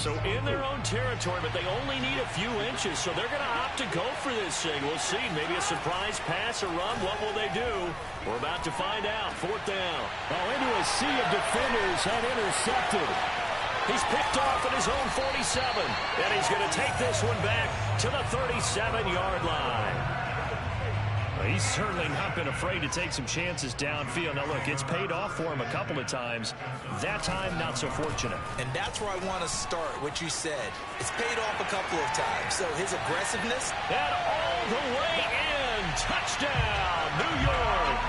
So in their own territory, but they only need a few inches, so they're going to opt to go for this thing. We'll see. Maybe a surprise pass or run. What will they do? We're about to find out. Fourth down. Oh, into a sea of defenders and intercepted. He's picked off at his own 47, and he's going to take this one back to the 37-yard line. He's certainly not been afraid to take some chances downfield. Now, look, it's paid off for him a couple of times. That time, not so fortunate. And that's where I want to start, what you said. It's paid off a couple of times. So his aggressiveness. And all the way in. Touchdown, New York.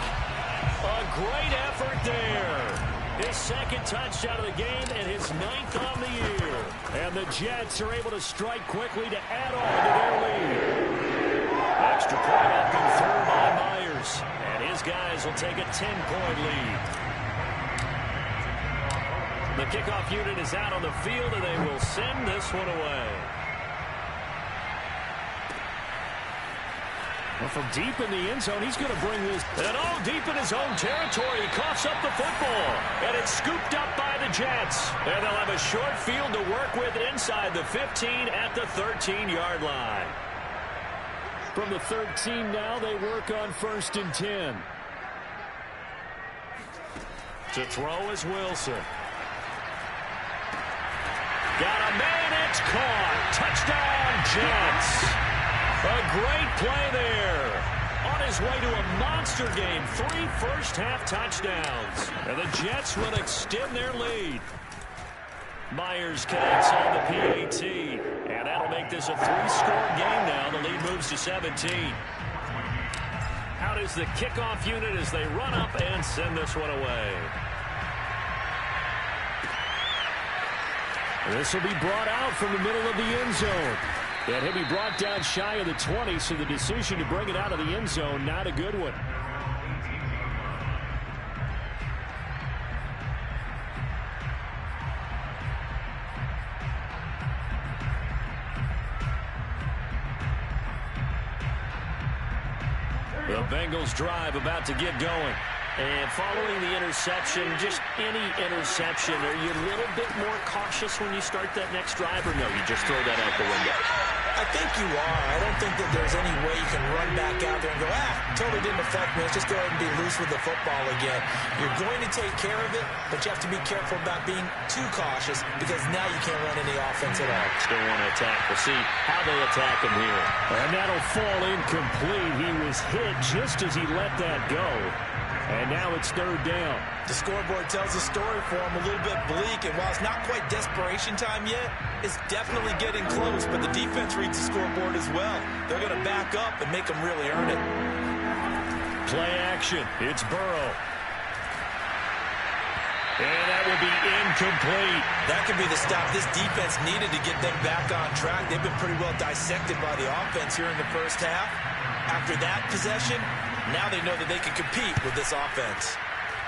A great effort there. His second touchdown of the game and his 9th on the year. And the Jets are able to strike quickly to add on to their lead. Extra point up and through by Myers. And his guys will take a 10-point lead. The kickoff unit is out on the field, and they will send this one away. Well, from deep in the end zone, he's going to bring this. And all deep in his own territory, he coughs up the football. And it's scooped up by the Jets. And they'll have a short field to work with inside the 15 at the 13-yard line. From the 13 now, they work on 1st and 10. To throw is Wilson. Got a man, it's caught. Touchdown, Jets. A great play there. On his way to a monster game. 3 first-half touchdowns. And the Jets will extend their lead. Myers connects on the PAT. And that'll make this a 3-score game now. The lead moves to 17. Out is the kickoff unit as they run up and send this one away. This will be brought out from the middle of the end zone. And he'll be brought down shy of the 20, so the decision to bring it out of the end zone, not a good one. The Bengals drive about to get going. And following the interception, just any interception, are you a little bit more cautious when you start that next drive, or no, you just throw that out the window? I think you are. I don't think that there's any way you can run back out there and go, totally didn't affect me. Let's just go ahead and be loose with the football again. You're going to take care of it, but you have to be careful about being too cautious because now you can't run any offense at all. Still want to attack. We'll see how they attack him here. And that'll fall incomplete. He was hit just as he let that go. And now it's 3rd down. The scoreboard tells a story for him, a little bit bleak. And while it's not quite desperation time yet, it's definitely getting close. But the defense reads the scoreboard as well. They're going to back up and make them really earn it. Play action. It's Burrow. And that will be incomplete. That could be the stop this defense needed to get them back on track. They've been pretty well dissected by the offense here in the first half. After that possession, now they know that they can compete with this offense.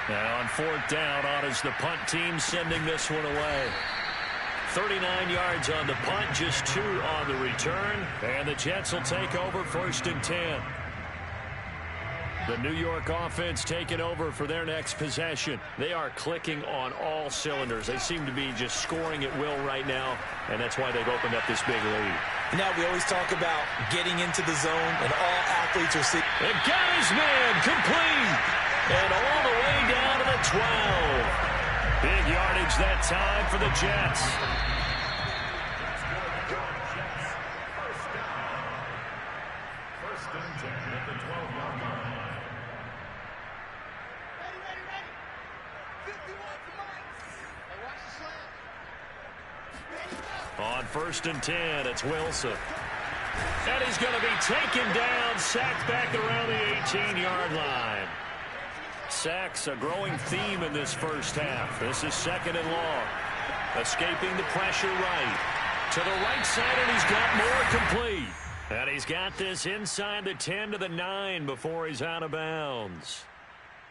Now on 4th down, on is the punt team sending this one away. 39 yards on the punt, just 2 on the return. And the Jets will take over 1st and 10. The New York offense taking over for their next possession. They are clicking on all cylinders. They seem to be just scoring at will right now, and that's why they've opened up this big lead. Now we always talk about getting into the zone, and all athletes are seeing. And got his man complete. And all the way down to the 12. Big yardage that time for the Jets. First and 10 at the 12-yard line. On 1st and 10, it's Wilson. And he's going to be taken down, sacked back around the 18-yard line. Sacks a growing theme in this first half. This is 2nd and long. Escaping the pressure right. To the right side, and he's got more complete. And he's got this inside the 10 to the 9 before he's out of bounds.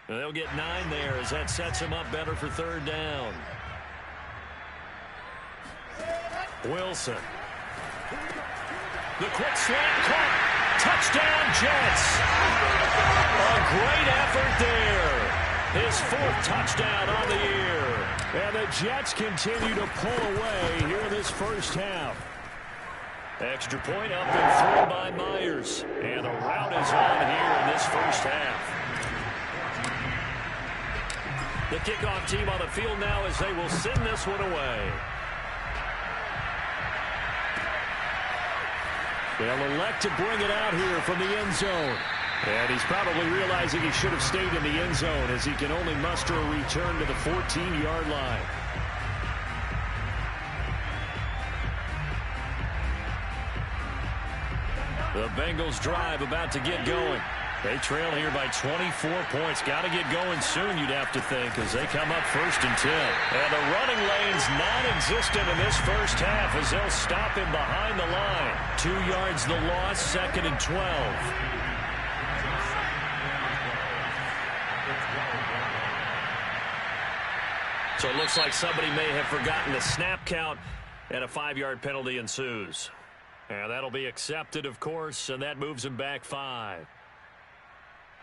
And they'll get 9 there as that sets him up better for 3rd down. Wilson. The quick slant caught. Touchdown, Jets. A great effort there. His his 4th touchdown on the year. And the Jets continue to pull away here in this first half. Extra point up and through by Myers. And the rout is on here in this first half. The kickoff team on the field now as they will send this one away. They'll elect to bring it out here from the end zone. And he's probably realizing he should have stayed in the end zone as he can only muster a return to the 14-yard line. The Bengals drive about to get going. They trail here by 24 points. Got to get going soon, you'd have to think, as they come up 1st and 10. And the running lane's non-existent in this first half as they'll stop him behind the line. 2 yards the loss, 2nd and 12. So it looks like somebody may have forgotten the snap count, and a 5-yard penalty ensues. And that'll be accepted, of course, and that moves him back 5.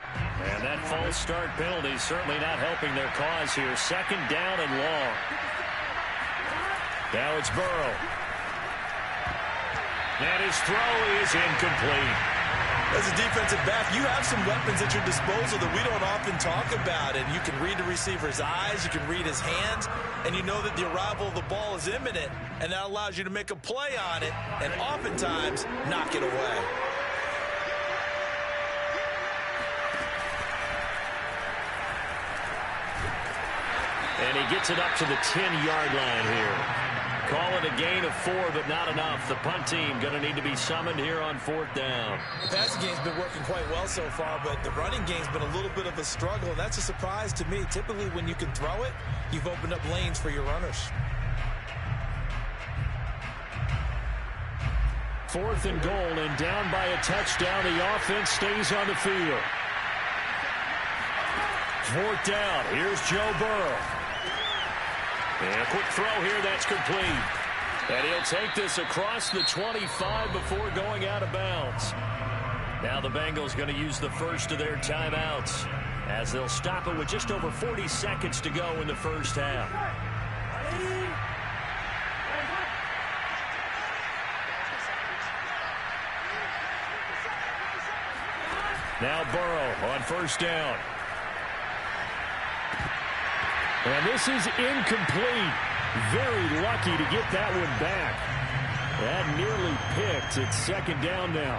And that false start penalty certainly not helping their cause here. 2nd down and long. Now it's Burrow. And his throw is incomplete. As a defensive back, you have some weapons at your disposal that we don't often talk about. And you can read the receiver's eyes, you can read his hands, and you know that the arrival of the ball is imminent. And that allows you to make a play on it and oftentimes knock it away. And he gets it up to the 10-yard line here. Call it a gain of 4, but not enough. The punt team going to need to be summoned here on 4th down. The passing game's been working quite well so far, but the running game's been a little bit of a struggle, and that's a surprise to me. Typically, when you can throw it, you've opened up lanes for your runners. 4th and goal, and down by a touchdown. The offense stays on the field. 4th down. Here's Joe Burrow. And a quick throw here, that's complete. And he'll take this across the 25 before going out of bounds. Now the Bengals going to use the first of their timeouts as they'll stop it with just over 40 seconds to go in the first half. Now Burrow on 1st down. And this is incomplete. Very lucky to get that one back. That nearly picked. It's 2nd down now.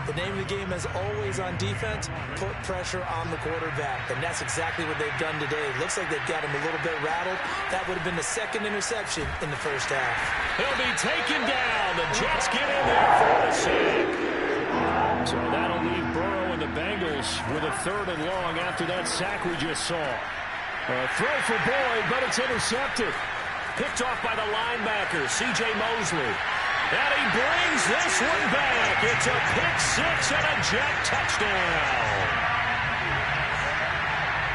The name of the game is always on defense, put pressure on the quarterback. And that's exactly what they've done today. Looks like they've got him a little bit rattled. That would have been the 2nd interception in the first half. He'll be taken down. The Jets get in there for the sack. So that'll leave Burrow and the Bengals with a 3rd and long after that sack we just saw. A throw for Boyd, but it's intercepted. Picked off by the linebacker, C.J. Mosley. And he brings this one back. It's a pick 6 and a Jet touchdown.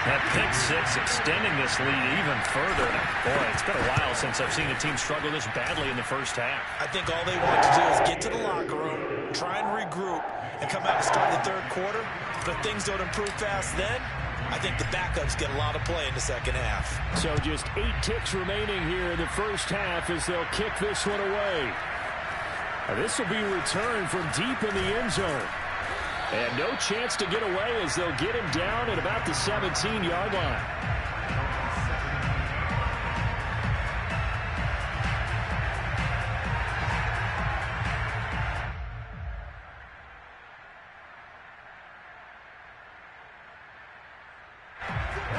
That pick 6 extending this lead even further. Boy, it's been a while since I've seen a team struggle this badly in the first half. I think all they want to do is get to the locker room, try and regroup, and come out and start the 3rd quarter. But things don't improve fast then. I think the backups get a lot of play in the second half. So just 8 ticks remaining here in the first half as they'll kick this one away. This will be returned from deep in the end zone. And no chance to get away as they'll get him down at about the 17-yard line.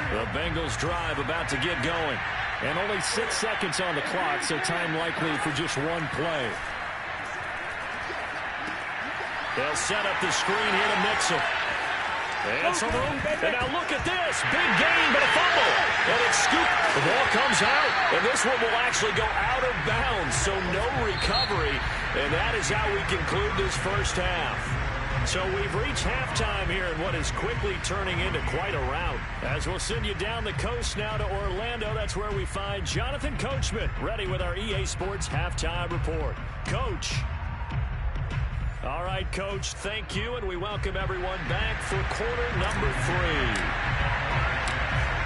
The Bengals drive about to get going. And only 6 seconds on the clock, so time likely for just one play. They'll set up the screen here to mix him. And some room. And now look at this. Big gain, but a fumble. And it's scooped. The ball comes out. And this one will actually go out of bounds, so no recovery. And that is how we conclude this first half. So we've reached halftime here in what is quickly turning into quite a rout. As we'll send you down the coast now to Orlando, that's where we find Jonathan Coachman ready with our EA Sports Halftime Report. Coach. All right, Coach, thank you, and we welcome everyone back for quarter number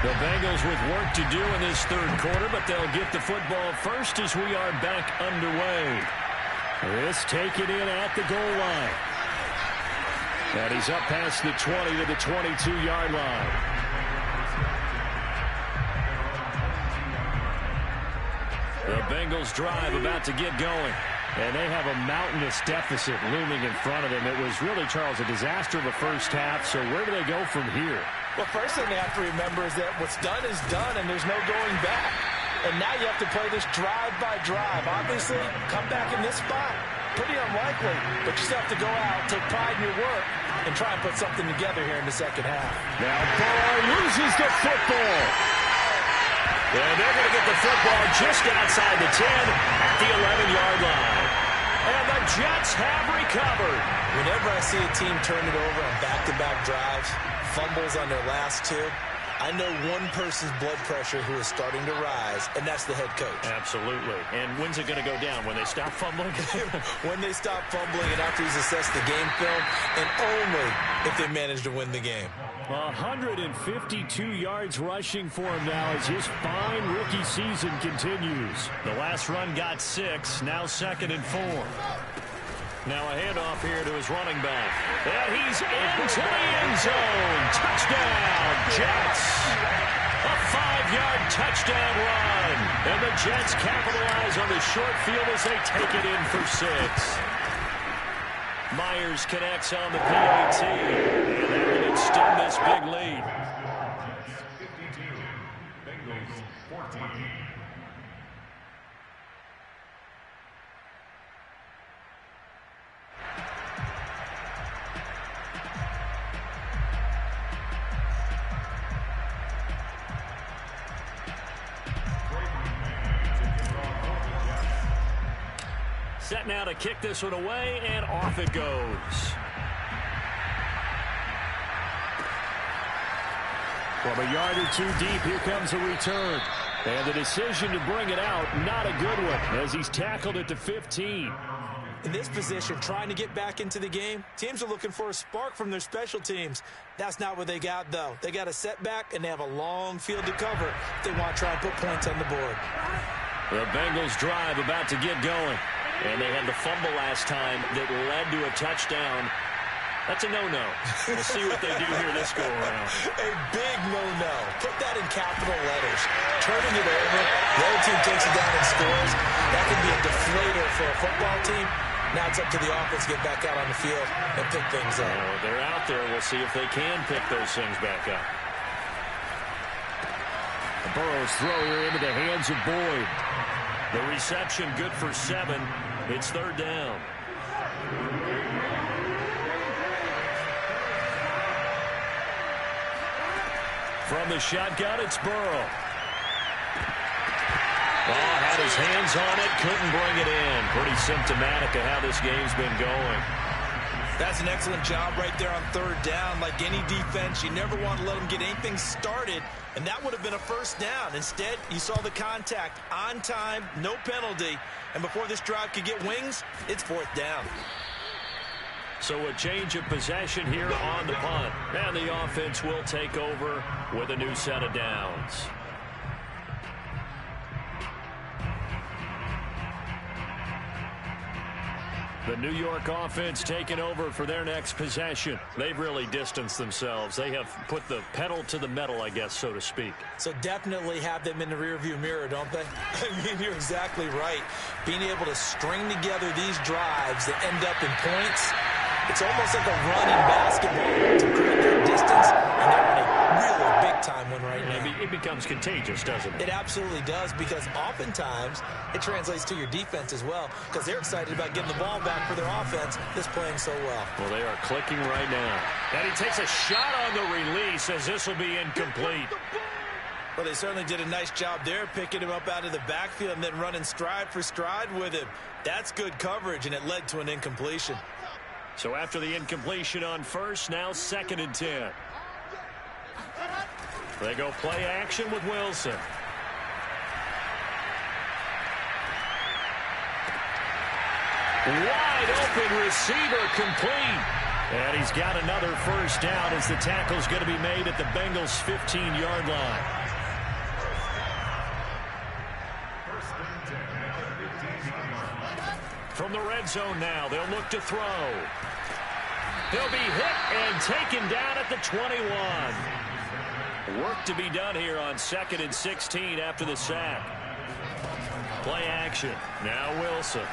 3. The Bengals with work to do in this third quarter, but they'll get the football first as we are back underway. This taken in at the goal line. And he's up past the 20 to the 22-yard line. The Bengals drive about to get going. And they have a mountainous deficit looming in front of them. It was really, Charles, a disaster of the first half. So where do they go from here? Well, first thing they have to remember is that what's done is done, and there's no going back. And now you have to play this drive by drive. Obviously, come back in this spot, pretty unlikely. But you still have to go out, take pride in your work, and try and put something together here in the second half. Now Burrow loses the football. And they're going to get the football just outside the 10 at the 11-yard line. And the Jets have recovered. Whenever I see a team turn it over on back-to-back drives, fumbles on their last two, I know one person's blood pressure who is starting to rise, and that's the head coach. Absolutely. And when's it going to go down? When they stop fumbling? When they stop fumbling and after he's assessed the game film, and only if they manage to win the game. 152 yards rushing for him now as his fine rookie season continues. The last run got 6, now 2nd and 4. Now a handoff here to his running back. And he's into the end zone. Touchdown, Jets. A 5-yard touchdown run. And the Jets capitalize on the short field as they take it in for 6. Myers connects on the PAT. And that will extend this big lead. 52, Bengals 14. Set now to kick this one away, and off it goes. From a yard or two deep, here comes a return. And the decision to bring it out, not a good one, as he's tackled at the 15. In this position, trying to get back into the game, teams are looking for a spark from their special teams. That's not what they got, though. They got a setback, and they have a long field to cover if they want to try and put points on the board. The Bengals drive about to get going. And they had the fumble last time that led to a touchdown. That's a no-no. We'll see what they do here this go-around. A big no-no. Put that in capital letters. Turning it over, the other team takes it down and scores. That can be a deflator for a football team. Now it's up to the offense to get back out on the field and pick things up. Well, they're out there. We'll see if they can pick those things back up. Burrow's throw here into the hands of Boyd. The reception good for 7. It's 3rd down. From the shotgun, it's Burrow. Oh, had his hands on it, couldn't bring it in. Pretty symptomatic of how this game's been going. That's an excellent job right there on 3rd down. Like any defense, you never want to let them get anything started, and that would have been a 1st down. Instead, you saw the contact on time, no penalty, and before this drive could get wings, it's 4th down. So a change of possession here on the punt, and the offense will take over with a new set of downs. The New York offense taking over for their next possession. They've really distanced themselves. They have put the pedal to the metal, I guess, so to speak. So definitely have them in the rearview mirror, don't they? I mean, you're exactly right. Being able to string together these drives that end up in points, it's almost like a run in basketball to create that distance, and they're on a really big-time one right now. It becomes contagious, doesn't it? It absolutely does, because oftentimes it translates to your defense as well, because they're excited about getting the ball back for their offense that's playing so well. Well, they are clicking right now. And he takes a shot on the release as this will be incomplete. Well, they certainly did a nice job there, picking him up out of the backfield and then running stride for stride with him. That's good coverage, and it led to an incompletion. So after the incompletion on 1st, now 2nd and 10. They go play action with Wilson. Wide open receiver complete. And he's got another first down as the tackle's going to be made at the Bengals' 15-yard line. From the red zone now, they'll look to throw. He'll be hit and taken down at the 21. Work to be done here on 2nd and 16 after the sack. Play action. Now Wilson.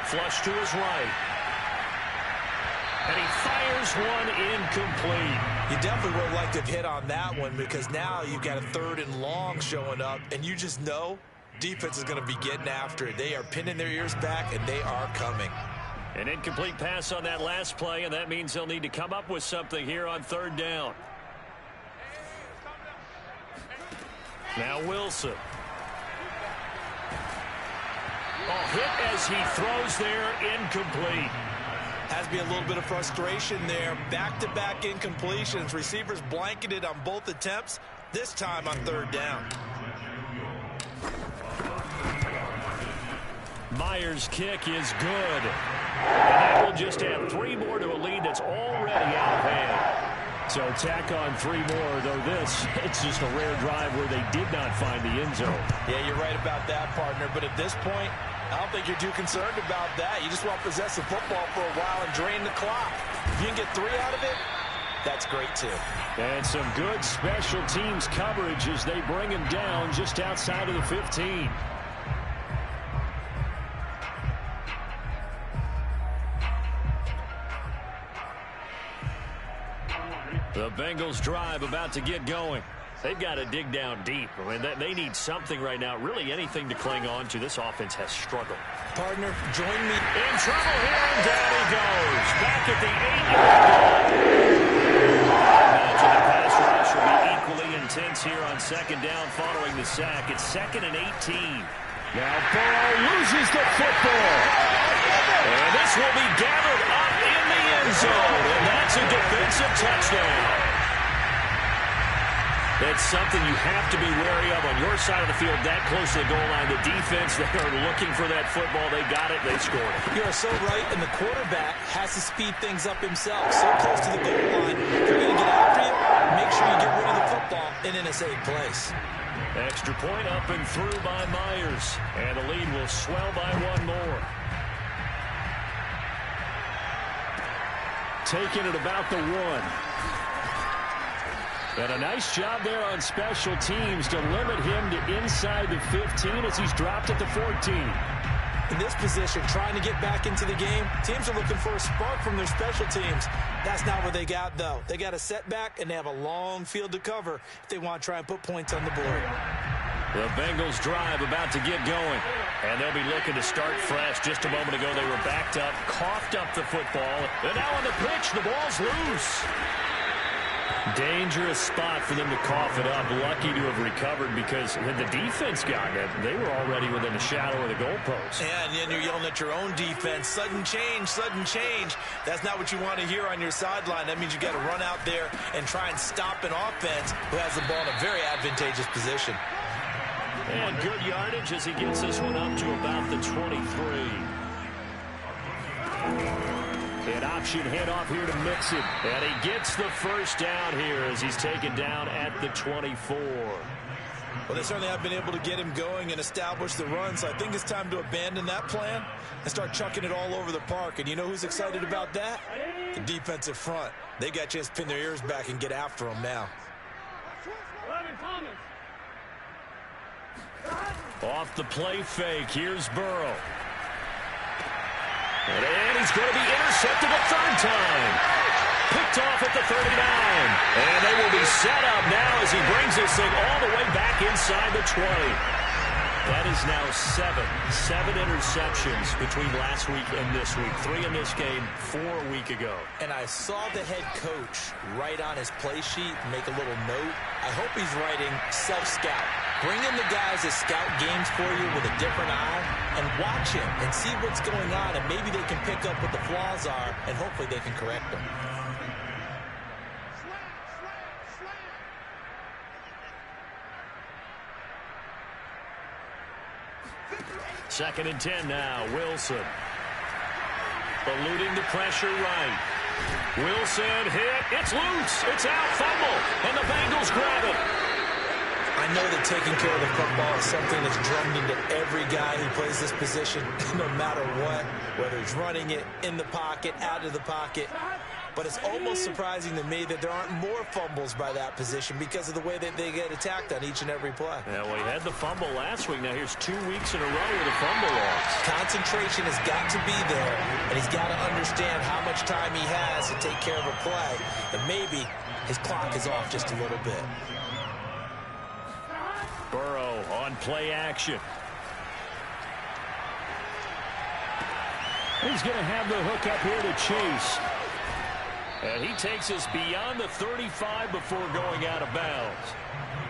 Flush to his right. And he fires one incomplete. You definitely would have liked to have hit on that one because now you've got a 3rd and long showing up, and you just know defense is going to be getting after it. They are pinning their ears back, and they are coming. An incomplete pass on that last play, and that means they'll need to come up with something here on 3rd down. Now Wilson. Hit as he throws there, incomplete. Has to be a little bit of frustration there. Back-to-back incompletions. Receivers blanketed on both attempts, this time on 3rd down. Myers' kick is good. And that will just add 3 more to a lead that's already out of hand. So tack on 3 more, though it's just a rare drive where they did not find the end zone. Yeah, you're right about that, partner. But at this point, I don't think you're too concerned about that. You just want to possess the football for a while and drain the clock. If you can get 3 out of it, that's great, too. And some good special teams coverage as they bring him down just outside of the 15. The Bengals drive about to get going. They've got to dig down deep. I mean, they need something right now, really anything to cling on to. This offense has struggled. Partner, join me. In trouble here, and down he goes. Back at the 8-yard line. Imagine the pass rush will be equally intense here on 2nd down following the sack. It's 2nd and 18. Now Burrow loses the football. And this will be gathered up in the end zone. And that's a defensive touchdown. It's something you have to be wary of on your side of the field, that close to the goal line. The defense, they are looking for that football. They got it. They scored it. You are so right, and the quarterback has to speed things up himself. So close to the goal line. If you're going to get after you, make sure you get rid of the football and in a safe place. Extra point up and through by Myers. And the lead will swell by 1 more. Taking it about the 1. And a nice job there on special teams to limit him to inside the 15 as he's dropped at the 14. In this position, trying to get back into the game, teams are looking for a spark from their special teams. That's not what they got, though. They got a setback, and they have a long field to cover if they want to try and put points on the board. The Bengals drive about to get going. And they'll be looking to start fresh. Just a moment ago, they were backed up, coughed up the football. And now on the pitch, the ball's loose. Dangerous spot for them to cough it up. Lucky to have recovered because had the defense gotten it, they were already within the shadow of the goalpost. And then you're yelling at your own defense. Sudden change, sudden change. That's not what you want to hear on your sideline. That means you got to run out there and try and stop an offense who has the ball in a very advantageous position. And good yardage as he gets this one up to about the 23. An option handoff here to Mixon. And he gets the first down here as he's taken down at the 24. Well, they certainly have been able to get him going and establish the run, so I think it's time to abandon that plan and start chucking it all over the park. And you know who's excited about that? The defensive front. They got a chance to pin their ears back and get after him now. Off the play fake, here's Burrow. And he's going to be intercepted a 3rd time. Picked off at the 39. And they will be set up now as he brings this thing all the way back inside the 20. That is now 7 interceptions between last week and this week. 3 in this game, 4 a week ago. And I saw the head coach write on his play sheet, make a little note. I hope he's writing self-scout. Bring in the guys that scout games for you with a different eye and watch him and see what's going on, and maybe they can pick up what the flaws are, and hopefully they can correct them. Second and 10 now, Wilson. Eluding the pressure right. Wilson hit. It's loose. It's out. Fumble. And the Bengals grab it. I know that taking care of the football is something that's drummed into every guy who plays this position, no matter what, whether he's running it, in the pocket, out of the pocket. But it's almost surprising to me that there aren't more fumbles by that position because of the way that they get attacked on each and every play. Yeah, well, he had the fumble last week. Now here's 2 weeks in a row with a fumble loss. Concentration has got to be there, and he's got to understand how much time he has to take care of a play. And maybe his clock is off just a little bit. Burrow on play action. He's going to have the hook up here to Chase. And he takes us beyond the 35 before going out of bounds.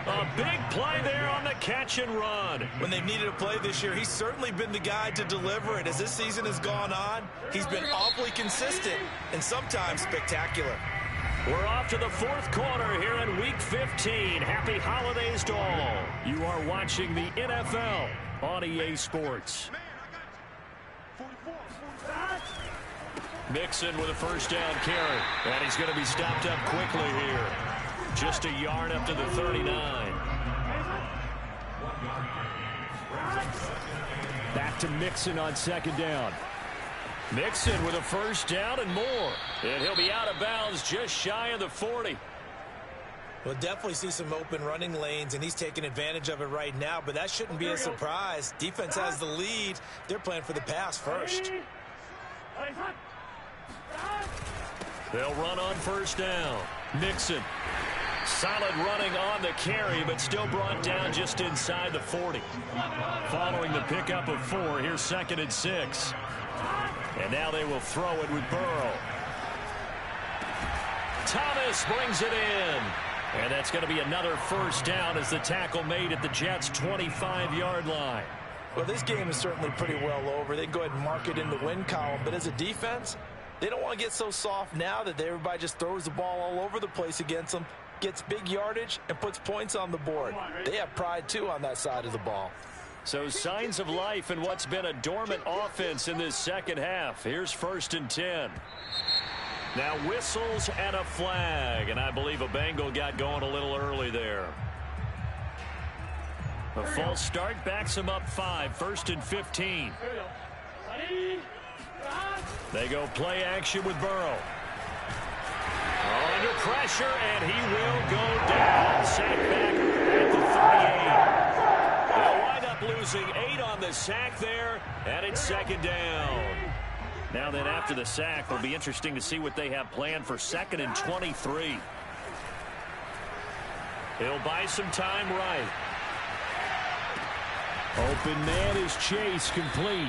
A big play there on the catch and run. When they've needed a play this year, he's certainly been the guy to deliver it. As this season has gone on, he's been awfully consistent and sometimes spectacular. We're off to the fourth quarter here in Week 15. Happy holidays to all. You are watching the NFL on EA Sports. Mixon with a first down carry. And he's going to be stopped up quickly here. Just a yard up to the 39. Back to Mixon on second down. Mixon with a first down and more. And he'll be out of bounds just shy of the 40. We'll definitely see some open running lanes, and he's taking advantage of it right now, but that shouldn't be a surprise. Defense has the lead. They're playing for the pass first. They'll run on first down. Mixon. Solid running on the carry, but still brought down just inside the 40. Following the pickup of 4, here's 2nd and 6. And now they will throw it with Burrow. Thomas brings it in. And that's going to be another first down as the tackle made at the Jets' 25-yard line. Well, this game is certainly pretty well over. They can go ahead and mark it in the win column. But as a defense, they don't want to get so soft now that everybody just throws the ball all over the place against them, gets big yardage, and puts points on the board. They have pride, too, on that side of the ball. So signs of life in what's been a dormant offense in this second half. Here's 1st and 10. Now whistles and a flag, and I believe a Bengal got going a little early there. A false start backs him up 5, 1st and 15. They go play action with Burrow. Under pressure, and he will go down. Sack back at the 38. They'll wind up losing 8 on the sack there, and it's 2nd down. Now then, after the sack, it'll be interesting to see what they have planned for 2nd and 23. He'll buy some time right. Open man is Chase, complete.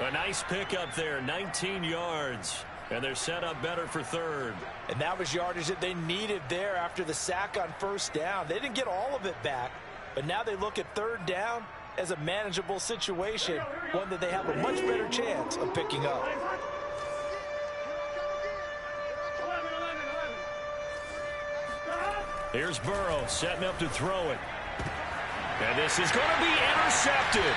A nice pickup there, 19 yards. And they're set up better for 3rd. And that was yardage that they needed there after the sack on first down. They didn't get all of it back, but now they look at 3rd down as a manageable situation, one that they have a much better chance of picking up. Here's Burrow setting up to throw it. And this is going to be intercepted.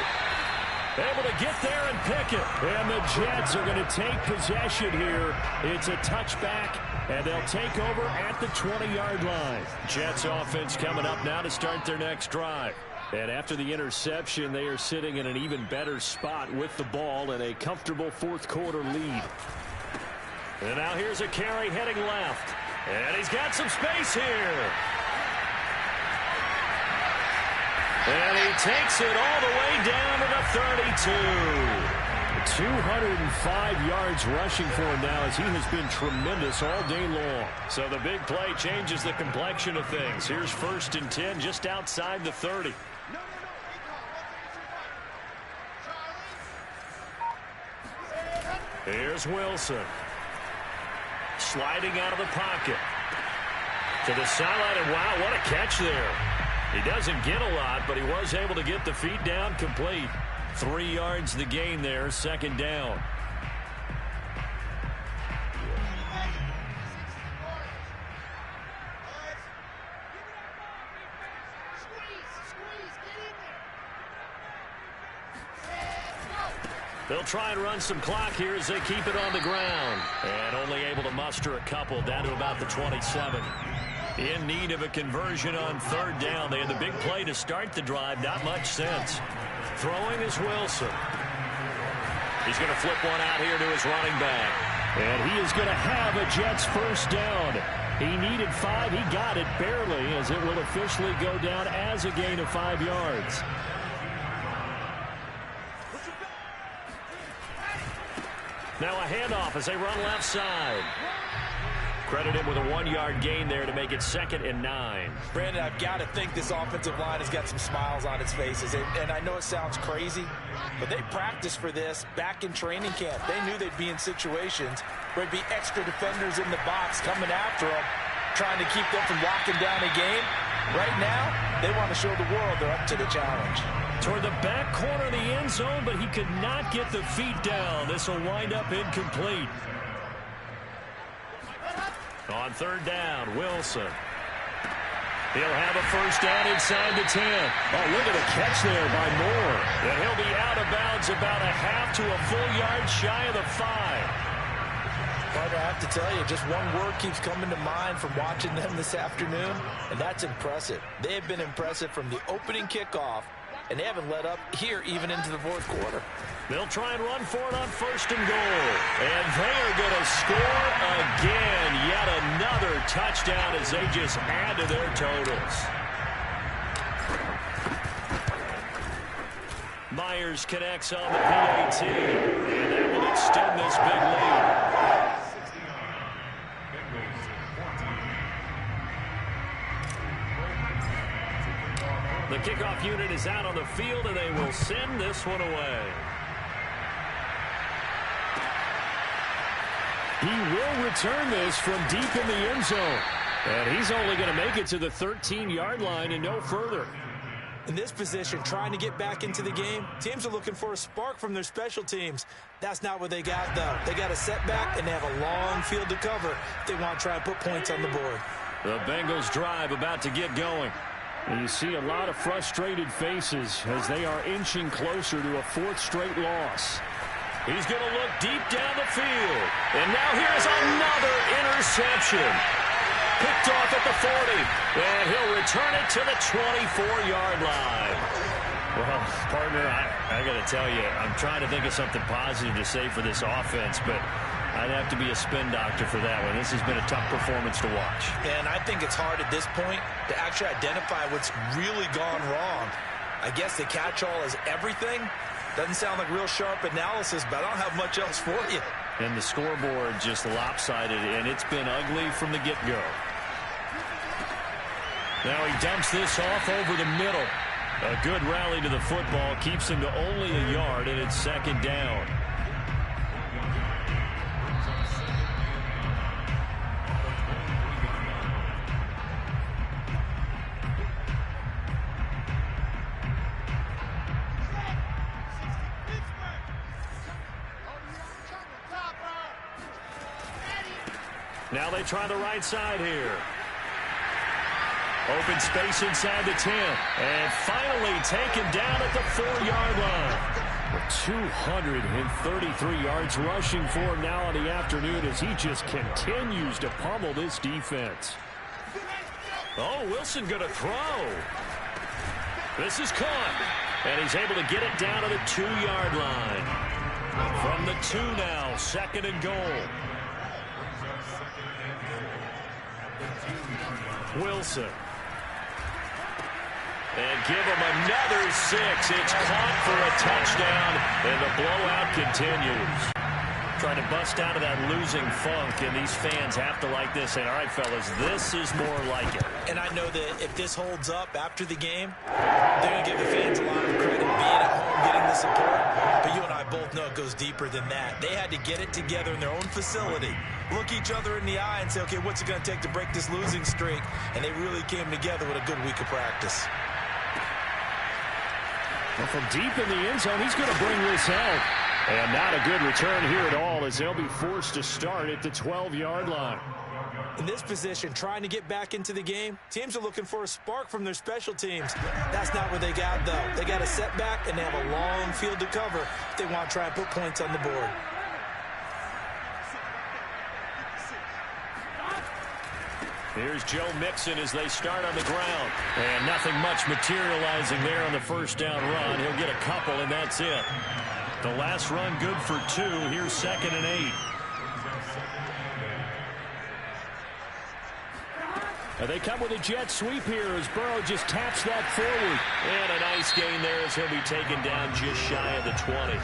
Able to get there and pick it. And the Jets are going to take possession here. It's a touchback, and they'll take over at the 20-yard line. Jets offense coming up now to start their next drive. And after the interception, they are sitting in an even better spot with the ball and a comfortable fourth quarter lead. And now here's a carry heading left. And he's got some space here. And he takes it all the way down to the 32. 205 yards rushing for him now as he has been tremendous all day long. So the big play changes the complexion of things. Here's 1st and 10 just outside the 30. Here's Wilson. Sliding out of the pocket. To the sideline, and wow, what a catch there. He doesn't get a lot, but he was able to get the feet down complete. 3 yards the gain there, 2nd down. They'll try and run some clock here as they keep it on the ground. And only able to muster a couple down to about the 27. In need of a conversion on third down. They had the big play to start the drive. Not much sense. Throwing is Wilson. He's going to flip one out here to his running back. And he is going to have a Jets first down. He needed 5. He got it barely, as it will officially go down as a gain of 5 yards. Now a handoff as they run left side. Credit him with a 1-yard gain there to make it 2nd and 9. Brandon, I've got to think this offensive line has got some smiles on its faces. And I know it sounds crazy, but they practiced for this back in training camp. They knew they'd be in situations where there'd be extra defenders in the box coming after them, trying to keep them from locking down a game. Right now, they want to show the world they're up to the challenge. Toward the back corner of the end zone, but he could not get the feet down. This will wind up incomplete. On third down, Wilson. He'll have a first down inside the 10. Oh, look at the catch there by Moore. And he'll be out of bounds about a half to a full yard shy of the 5. But I have to tell you, just one word keeps coming to mind from watching them this afternoon, and that's impressive. They have been impressive from the opening kickoff, and they haven't let up here even into the fourth quarter. They'll try and run for it on 1st and goal. And they are going to score again. Yet another touchdown as they just add to their totals. Myers connects on the PAT. And that will extend this big lead. The kickoff unit is out on the field, and they will send this one away. He will return this from deep in the end zone. And he's only going to make it to the 13-yard line and no further. In this position, trying to get back into the game, teams are looking for a spark from their special teams. That's not what they got, though. They got a setback, and they have a long field to cover if they want to try and put points on the board. The Bengals drive about to get going. And you see a lot of frustrated faces as they are inching closer to a 4th straight loss. He's going to look deep down the field. And now here's another interception. Picked off at the 40. And he'll return it to the 24-yard line. Well, partner, I got to tell you, I'm trying to think of something positive to say for this offense, but I'd have to be a spin doctor for that one. This has been a tough performance to watch. And I think it's hard at this point to actually identify what's really gone wrong. I guess the catch-all is everything. Doesn't sound like real sharp analysis, but I don't have much else for you. And the scoreboard just lopsided, and it's been ugly from the get-go. Now he dumps this off over the middle. A good rally to the football keeps him to only a yard, and it's 2nd down. Now they try the right side here. Open space inside the 10. And finally taken down at the 4-yard line. With 233 yards rushing for him now in the afternoon as he just continues to pummel this defense. Oh, Wilson going to throw. This is caught. And he's able to get it down to the 2-yard line. From the 2 now, 2nd and goal. Wilson. And give him another 6. It's caught for a touchdown, and the blowout continues. Trying to bust out of that losing funk, and these fans have to like this. Saying, all right, fellas, this is more like it. And I know that if this holds up after the game, they're going to give the fans a lot of credit being at home, getting the support. But you and I both know it goes deeper than that. They had to get it together in their own facility, look each other in the eye and say, okay, what's it going to take to break this losing streak? And they really came together with a good week of practice. Well, from deep in the end zone, he's going to bring this out. And not a good return here at all as they'll be forced to start at the 12-yard line. In this position, trying to get back into the game, teams are looking for a spark from their special teams. That's not what they got, though. They got a setback, and they have a long field to cover if they want to try and put points on the board. Here's Joe Mixon as they start on the ground. And nothing much materializing there on the first down run. He'll get a couple, and that's it. The last run good for 2. Here's 2nd and 8. They come with a jet sweep here as Burrow just taps that forward. And a nice gain there as he'll be taken down just shy of the 20.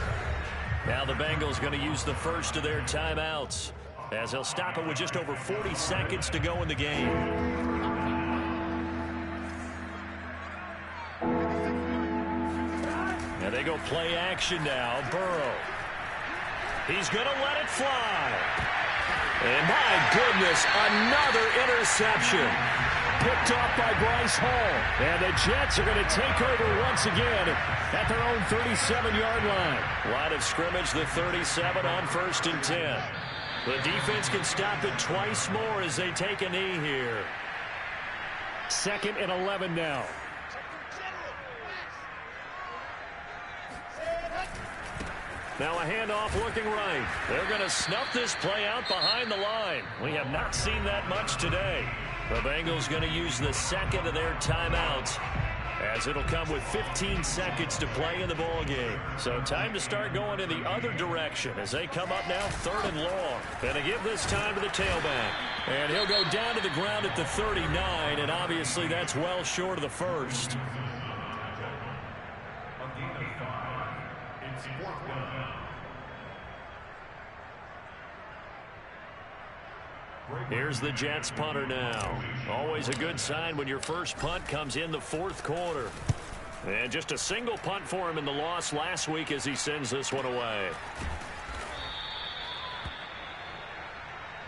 Now the Bengals going to use the first of their timeouts as they'll stop it with just over 40 seconds to go in the game. Now they go play action now. Burrow. He's going to let it fly. And my goodness, another interception. Picked off by Bryce Hall. And the Jets are going to take over once again at their own 37-yard line. Line of scrimmage, the 37 on 1st and 10. The defense can stop it twice more as they take a knee here. 2nd and 11 now. Now a handoff looking right. They're going to snuff this play out behind the line. We have not seen that much today. The Bengals going to use the second of their timeouts as it'll come with 15 seconds to play in the ball game. So time to start going in the other direction as they come up now 3rd and long. Going to give this time to the tailback. And he'll go down to the ground at the 39, and obviously that's well short of the first. Here's the Jets punter now. Always a good sign when your first punt comes in the 4th quarter. And just a single punt for him in the loss last week as he sends this one away.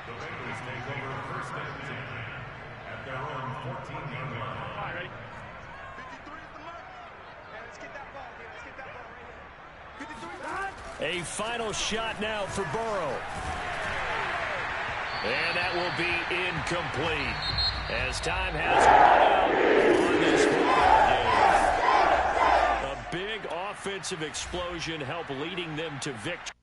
The Bengals take over 1st and 10 at their own 14-yard line. All right, ready? 53 is the mark. And let's get that ball here. Let's get that ball right here. 53. A final shot now for Burrow. And that will be incomplete as time has run out on this football game. A big offensive explosion helped leading them to victory.